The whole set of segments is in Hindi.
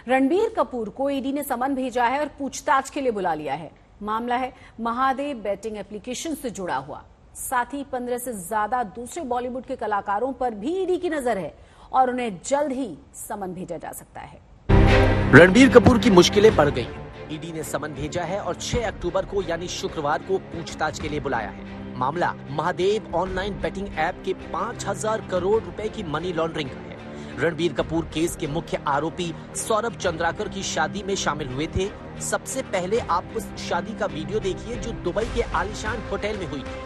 रणबीर कपूर को ईडी ने समन भेजा है और पूछताछ के लिए बुला लिया है। मामला है महादेव बेटिंग एप्लीकेशन से जुड़ा हुआ। साथ ही 15 से ज्यादा दूसरे बॉलीवुड के कलाकारों पर भी ईडी की नजर है और उन्हें जल्द ही समन भेजा जा सकता है। रणबीर कपूर की मुश्किलें बढ़ गई। ईडी ने समन भेजा है और 6 अक्टूबर को यानी शुक्रवार को पूछताछ के लिए बुलाया है। मामला महादेव ऑनलाइन बेटिंग ऐप के 5000 करोड़ रुपए की मनी लॉन्ड्रिंग का है। रणबीर कपूर केस के मुख्य आरोपी सौरभ चंद्राकर की शादी में शामिल हुए थे। सबसे पहले आप उस शादी का वीडियो देखिए जो दुबई के आलीशान होटल में हुई थी।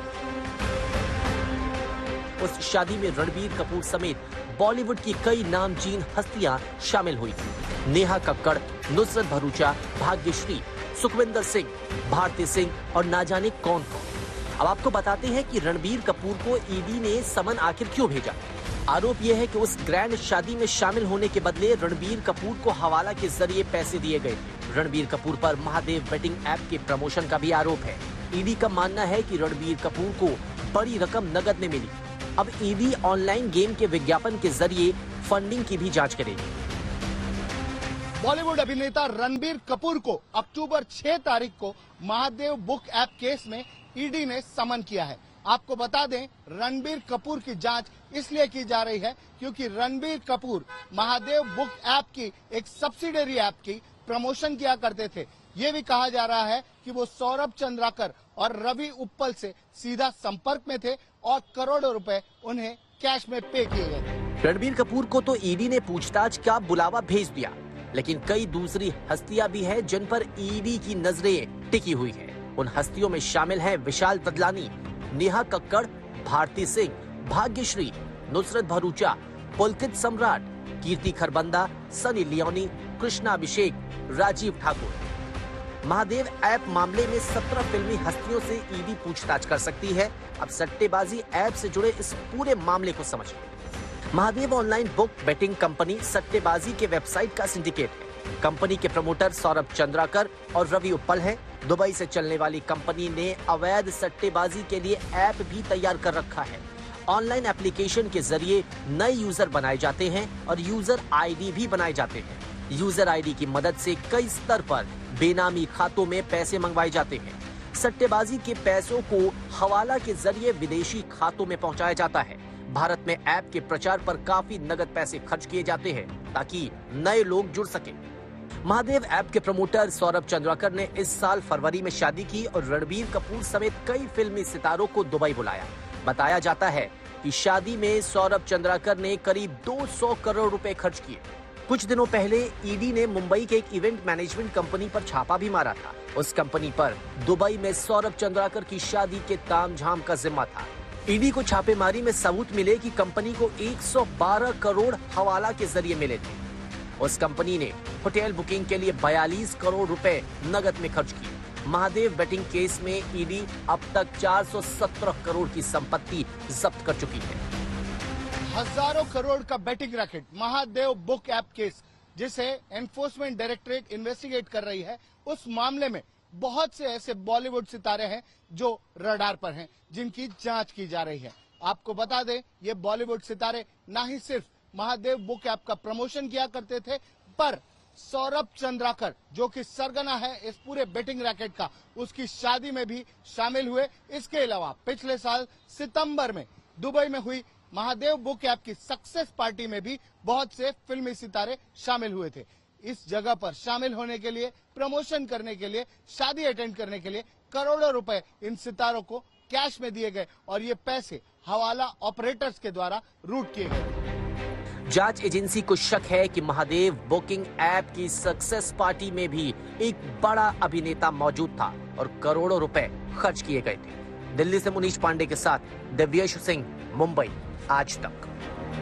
उस शादी में रणबीर कपूर समेत बॉलीवुड की कई नामचीन हस्तियां शामिल हुई थी। नेहा कक्कड़, नुसरत भरूचा, भाग्यश्री, सुखविंदर सिंह, भारती सिंह और ना जाने कौन कौन। अब आपको बताते हैं कि रणबीर कपूर को ईडी ने समन आखिर क्यों भेजा। आरोप यह है कि उस ग्रैंड शादी में शामिल होने के बदले रणबीर कपूर को हवाला के जरिए पैसे दिए गए थे। रणबीर कपूर पर महादेव बेटिंग ऐप के प्रमोशन का भी आरोप है। ईडी का मानना है कि रणबीर कपूर को बड़ी रकम नकद में मिली। अब ईडी ऑनलाइन गेम के विज्ञापन के जरिए फंडिंग की भी जांच करेगी। बॉलीवुड अभिनेता रणबीर कपूर को अक्टूबर 6 तारीख को महादेव बुक ऐप केस में ईडी ने समन किया है। आपको बता दें, रणबीर कपूर की जांच इसलिए की जा रही है क्योंकि रणबीर कपूर महादेव बुक ऐप की एक सब्सिडरी ऐप की प्रमोशन किया करते थे। ये भी कहा जा रहा है कि वो सौरभ चंद्राकर और रवि उप्पल से सीधा संपर्क में थे और करोड़ों रुपए उन्हें कैश में पे किए गए थे। रणबीर कपूर को तो ईडी ने पूछताछ का बुलावा भेज दिया, लेकिन कई दूसरी हस्तियां भी हैं जिन पर ईडी की नजरें टिकी हुई हैं। उन हस्तियों में शामिल हैं विशाल ददलानी, नेहा कक्कड़, भारती सिंह, भाग्यश्री, नुसरत भरूचा, पुलकित सम्राट, कीर्ति खरबंदा, सनी लियोनी, कृष्णा अभिषेक, राजीव ठाकुर। महादेव ऐप मामले में 17 फिल्मी हस्तियों से ईडी पूछताछ कर सकती है। अब सट्टेबाजी ऐप से जुड़े इस पूरे मामले को समझें। Mahadev online book betting company सट्टेबाजी के वेबसाइट का सिंडिकेट है। कंपनी के प्रमोटर सौरभ चंद्राकर और रवि उप्पल हैं। दुबई से चलने वाली कंपनी ने अवैध सट्टेबाजी के लिए ऐप भी तैयार कर रखा है। ऑनलाइन एप्लीकेशन के जरिए नए यूजर बनाए जाते हैं और यूजर आईडी भी बनाए जाते हैं। यूजर आईडी की मदद से कई स्तर पर बेनामी खातों में पैसे मंगवाए जाते हैं। सट्टेबाजी के पैसों को हवाला के जरिए विदेशी खातों में पहुंचाया जाता है। भारत में ऐप के प्रचार पर काफी नगद पैसे खर्च किए जाते हैं ताकि नए लोग जुड़ सके। महादेव ऐप के प्रमोटर सौरभ चंद्राकर ने इस साल फरवरी में शादी की और रणबीर कपूर समेत कई फिल्मी सितारों को दुबई बुलाया। बताया जाता है कि शादी में सौरभ चंद्राकर ने करीब 200 करोड़ रुपए खर्च किए। कुछ दिनों पहले ईडी ने मुंबई के एक इवेंट मैनेजमेंट कंपनी पर छापा भी मारा था। उस कंपनी पर दुबई में सौरभ चंद्राकर की शादी के तामझाम का जिम्मा था। ईडी को छापेमारी में सबूत मिले कि कंपनी को 112 करोड़ हवाला के जरिए मिले थे। उस कंपनी ने होटल बुकिंग के लिए 42 करोड़ रुपए नगद में खर्च किए। महादेव बेटिंग केस में ईडी अब तक 417 करोड़ की संपत्ति जब्त कर चुकी है। हजारों करोड़ का betting racket Mahadev book app case, जिसे एनफोर्समेंट डायरेक्टरेट इन्वेस्टिगेट कर रही है, उस मामले में बहुत से ऐसे बॉलीवुड सितारे हैं जो रडार पर हैं, जिनकी जांच की जा रही है। आपको बता दें, ये बॉलीवुड सितारे ना ही सिर्फ महादेव बुक ऐप का प्रमोशन किया करते थे, पर सौरभ चंद्राकर जो कि सरगना है इस पूरे बेटिंग रैकेट का, उसकी शादी में भी शामिल हुए। इसके अलावा पिछले साल सितंबर में दुबई में हुई महादेव बुक ऐप की सक्सेस पार्टी में भी बहुत से फिल्मी सितारे शामिल हुए थे। इस जगह पर शामिल होने के लिए, प्रमोशन करने के लिए, शादी अटेंड करने के लिए करोड़ों रुपए इन सितारों को कैश में दिए गए और ये पैसे हवाला ऑपरेटर्स के द्वारा रूट किए गए। जांच एजेंसी को शक है कि महादेव बुकिंग ऐप की सक्सेस पार्टी में भी एक बड़ा अभिनेता मौजूद था और करोड़ों रुपए खर्च किए गए थे। दिल्ली से मुनीश पांडे के साथ दिव्येश सिंह, मुंबई, आज तक।